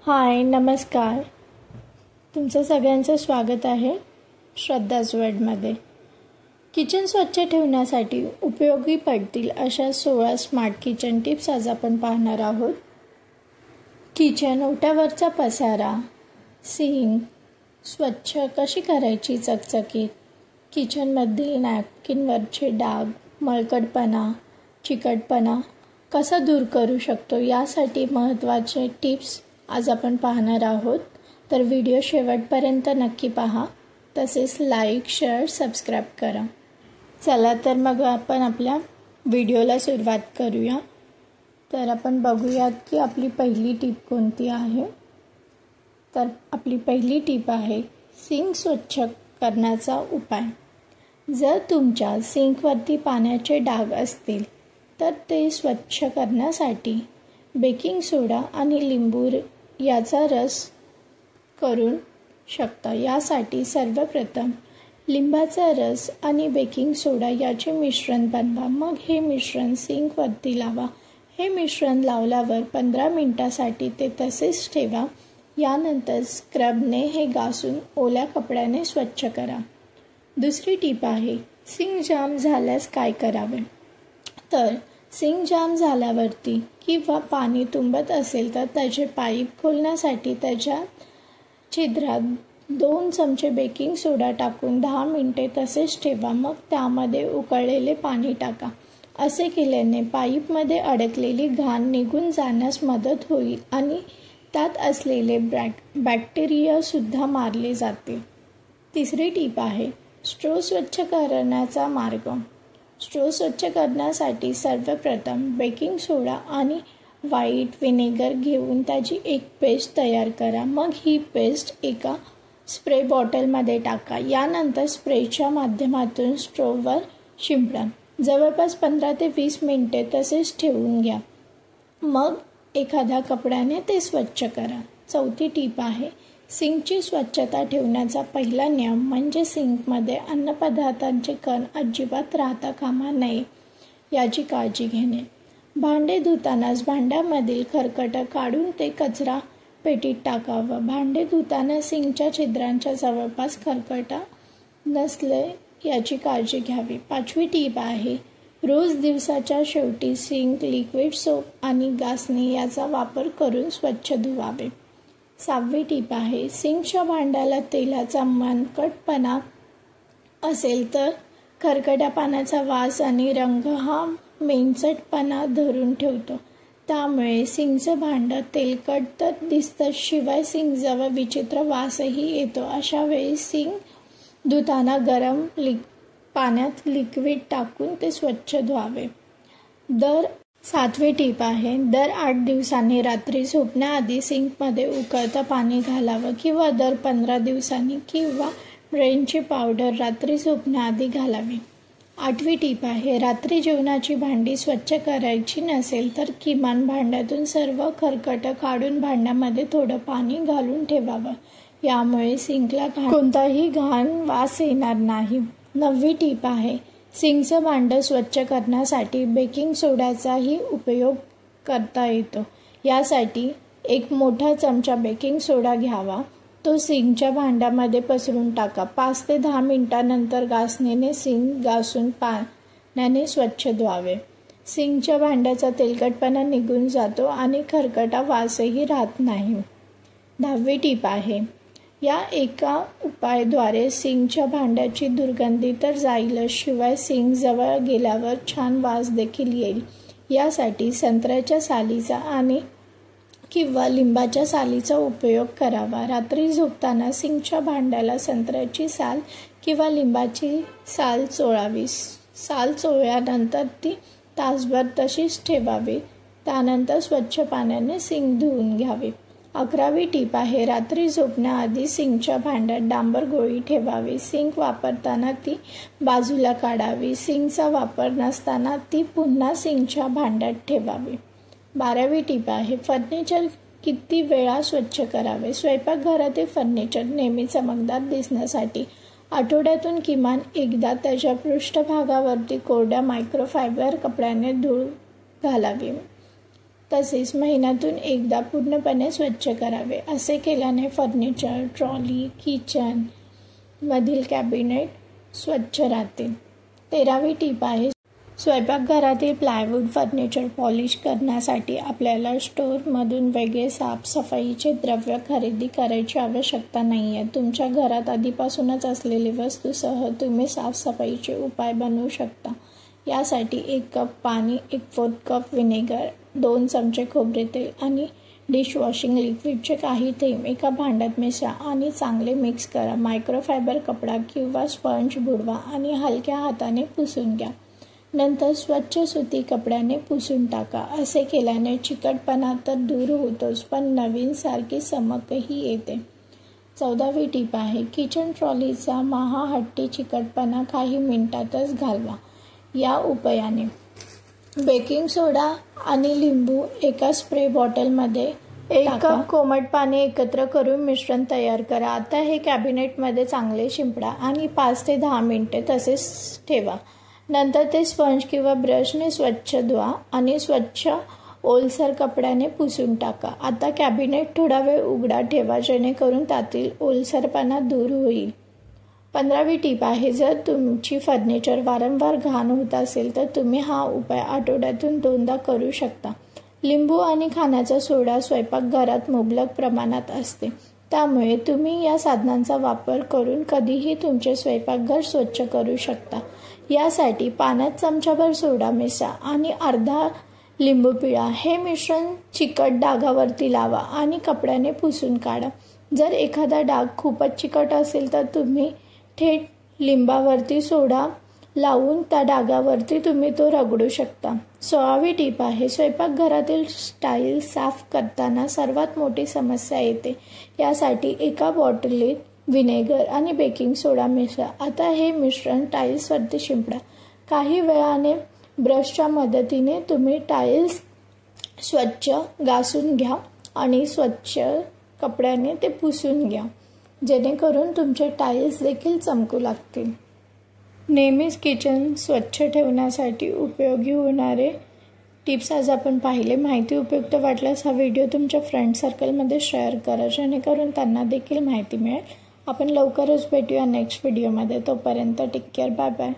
हाय नमस्कार. तुमचं सगळ्यांचं स्वागत आहे श्रद्धाज वर्ल्डमध्ये. किचन स्वच्छ ठेवण्यासाठी उपयोगी पडतील अशा 16 स्मार्ट किचन टिप्स आज आपण पाहणार आहोत. किचन ओट्यावरचा पसारा, सिंक स्वच्छ कशी करायची चकचकीत, किचनमधील नॅपकिनवरचे डाग, मळकटपणा, चिकटपणा कसा दूर करू शकतो यासाठी महत्त्वाचे टिप्स आज आपण पाहणार आहोत. तर व्हिडिओ शेवटपर्यंत नक्की पहा. तसेच लाईक, शेअर, सबस्क्राईब करा. चला तर मग आपण आपल्या व्हिडिओला सुरुवात करूया. तर आपण बघूयात की आपली पहिली टीप कोणती आहे. तर आपली पहिली टीप आहे सिंक स्वच्छ करण्याचा उपाय. जर तुमच्या सिंकवरती पाण्याचे डाग असतील तर ते स्वच्छ करण्यासाठी बेकिंग सोडा आणि लिंबू याचा रस करून शकता. यासाठी सर्वप्रथम लिंबाचा रस आणि बेकिंग सोडा याचे मिश्रण बनवा. मग हे मिश्रण सिंकवरती लावा. हे मिश्रण लावल्यावर 15 मिनिटांसाठी ते तसेच ठेवा. यानंतर स्क्रबने हे घासून ओल्या कपड्याने स्वच्छ करा. दुसरी टीप आहे सिंक जाम झाल्यास काय करावे. तर सिंक जाम झाल्यावरती किंवा पाणी तुंबत असेल तर त्याचे पाईप खोलण्यासाठी त्याच्या छिद्रात 2 चमचे बेकिंग सोडा टाकून 10 मिनिटे तसेच ठेवा. मग त्यामध्ये उकळलेले पाणी टाका. असे केल्याने पाईपमध्ये अडकलेली घाण निघून जाण्यास मदत होईल आणि त्यात असलेले बॅक्टेरियासुद्धा मारले जातील. तिसरी टीप आहे स्ट्रो स्वच्छ करण्याचा मार्ग. स्ट्रो स्वच्छ करण्यासाठी सर्वप्रथम बेकिंग सोडा आणि व्हाईट व्हिनेगर घेऊन त्याची एक पेस्ट तयार करा. मग ही पेस्ट एका स्प्रे बॉटलमध्ये टाका. यानंतर स्प्रेच्या माध्यमातून स्ट्रोवर शिंपडा. जवळपास 15 ते 20 मिनिटे तसेच ठेवून घ्या. मग एखाद्या कपड्याने ते स्वच्छ करा. चौथी टीप आहे सिंकची स्वच्छता ठेवण्याचा पहिला नियम म्हणजे सिंकमध्ये अन्नपदार्थांचे कण अजिबात राहता कामा नये याची काळजी घेणे. भांडे धुतानाच भांड्यामधील खरकट काढून ते कचरा पेटीत टाकावं. भांडे धुताना सिंकच्या छिद्रांच्या जवळपास खरकट नसले याची काळजी घ्यावी. 5वी टीप आहे रोज दिवसाच्या शेवटी सिंक लिक्विड सोप आणि घासणी याचा वापर करून स्वच्छ धुवावे. 6वी टीप आहे सिंकच्या भांड्याला तेलाचा मनकटपणा असेल तर खरकट्या पाण्याचा वास आणि रंग हा मेंचटपणा धरून ठेवतो. त्यामुळे सिंकचं भांडं तेलकट तर दिसतं शिवाय सिंकजवळ विचित्र वासही येतो. अशा वेळी सिंक धुताना गरम पाण्यात लिक्विड टाकून ते स्वच्छ धुवावे. 7वी टीप आहे दर 8 दिवसांनी रात्री झोपण्याआधी सिंकमध्ये उकळतं पाणी घालावं किंवा दर 15 दिवसांनी किंवा ब्रेनची पावडर रात्री झोपण्याआधी घालावी. 8वी टीप आहे रात्री जेवणाची भांडी स्वच्छ करायची नसेल तर किमान भांड्यातून सर्व खरकट काढून भांड्यामध्ये थोडं पाणी घालून ठेवावं. यामुळे सिंकला कोणताही घाण वास येणार नाही. 9वी टीप आहे सिंकचं भांडं स्वच्छ करण्यासाठी बेकिंग सोड्याचाही उपयोग करता येतो. यासाठी एक मोठा चमचा बेकिंग सोडा घ्यावा. तो सिंकच्या भांड्यामध्ये पसरून टाका. 5 ते 10 मिनिटांनंतर घासणीने सिंक घासून पाण्याने स्वच्छ धुवावे. सिंकच्या भांड्याचा तेलकटपणा निघून जातो आणि खरकटा वासही राहत नाही. 10वी टीप आहे या एका उपायाद्वारे सिंकच्या भांड्याची दुर्गंधी तर जाईलच शिवाय सिंक जवळ गेल्यावर छान वास देखील येईल. यासाठी संत्र्याच्या सालीचा आणि किंवा लिंबाच्या सालीचा उपयोग करावा. रात्री झोपताना सिंकच्या भांड्याला संत्र्याची साल किंवा लिंबाची साल चोळावी. साल चोळल्यानंतर ती तासभर तशीच ठेवावी. त्यानंतर स्वच्छ पाण्याने सिंक धुवून घ्यावी. 11वी टीप आहे रात्री झोपण्याआधी सिंकच्या भांड्यात डांबर गोळी ठेवावी. सिंक वापरताना ती बाजूला काढावी. सिंकचा वापर नसताना ती पुन्हा सिंकच्या भांड्यात ठेवावी. 12वी टीप आहे फर्निचर किती वेळा स्वच्छ करावे. स्वयंपाकघरातील फर्निचर नेहमी चमकदार दिसण्यासाठी आठवड्यातून किमान एकदा त्याच्या पृष्ठभागावरती कोरड्या मायक्रोफायबर कपड्याने धूळ घालावी. तसेच महिन्यातून एकदा पूर्णपणे स्वच्छ करावे. असे केल्याने फर्निचर, ट्रॉली, किचन मधील कॅबिनेट स्वच्छ राहतील. 13वी टीप आहे, स्वयंपाकघरातील प्लायवूड फर्निचर पॉलिश करण्यासाठी आपल्याला स्टोअरमधून वेगळे साफसफाईचे द्रव्य खरेदी करायची आवश्यकता नाही आहे. तुमच्या घरात आधीपासूनच असलेली वस्तूसह तुम्ही साफसफाईचे उपाय बनवू शकता. यासाठी 1 कप पाणी, 1/4 कप व्हिनेगर, 2 चमचे खोबरे तेल आणि डिशवॉशिंग लिक्विडचे काही थेंब एका भांड्यात मिसळा आणि चांगले मिक्स करा. मायक्रोफायबर कपडा किंवा स्पंज बुडवा आणि हलक्या हाताने पुसून घ्या. नंतर स्वच्छ सुती कपड्याने पुसून टाका. असे केल्याने चिकटपणा तर दूर होतोच, पण नवीनसारखी चमकही येते. 14वी टीप आहे, किचन ट्रॉलीचा महाहट्टी चिकटपणा काही मिनिटातच घालवा. या उपायाने बेकिंग सोडा आणि लिंबू एका स्प्रे बॉटलमध्ये 1 कप कोमट पाणी एकत्र करून मिश्रण तयार करा. आता हे कॅबिनेटमध्ये चांगले शिंपडा आणि 5 ते 10 मिनिटे तसेच ठेवा. नंतर ते स्पंज किंवा ब्रशने स्वच्छ धुवा आणि स्वच्छ ओलसर कपड्याने पुसून टाका. आता कॅबिनेट थोडा वेळ उघडा ठेवा, जेणेकरून त्यातील ओलसरपणा दूर होईल. 15वी टीप आहे, जर तुमची फर्निचर वारंवार घाण होत असेल तर तुम्ही हा उपाय आठवड्यातून 2दा करू शकता. लिंबू आणि खाण्याचा सोडा स्वयंपाकघरात मुबलक प्रमाणात असते, त्यामुळे तुम्ही या साधनांचा वापर करून कधीही तुमचे स्वयंपाकघर स्वच्छ करू शकता. यासाठी पाण्यात चमचाभर सोडा मिसळा आणि अर्धा लिंबू पिळा. हे मिश्रण चिकट डागावरती लावा आणि कपड्याने पुसून काढा. जर एखादा डाग खूपच चिकट असेल तर तुम्ही थेट लिंबावरती सोडा लावून त्या डागावरती तुम्ही तो रगडू शकता. 16वी टीप आहे, स्वयंपाकघरातील टाईल्स साफ करताना सर्वात मोठी समस्या येते. यासाठी एका बॉटलीत व्हिनेगर आणि बेकिंग सोडा मिसळा. आता हे मिश्रण टाईल्सवरती शिंपडा. काही वेळाने ब्रशच्या मदतीने तुम्ही टाईल्स स्वच्छ घासून घ्या आणि स्वच्छ कपड्याने ते पुसून घ्या, जेणेकरून तुमचे टाईल्स देखील चमकू लागतील. नेहमीच किचन स्वच्छ ठेवण्यासाठी उपयोगी होणारे टिप्स आज आपण पाहिले. माहिती उपयुक्त वाटल्यास हा व्हिडिओ तुमच्या फ्रेंड सर्कलमध्ये शेअर करा, जेणेकरून त्यांना देखील माहिती मिळेल. आपण लवकरच भेटूया नेक्स्ट व्हिडिओमध्ये. तोपर्यंत टेक केअर. Bye bye.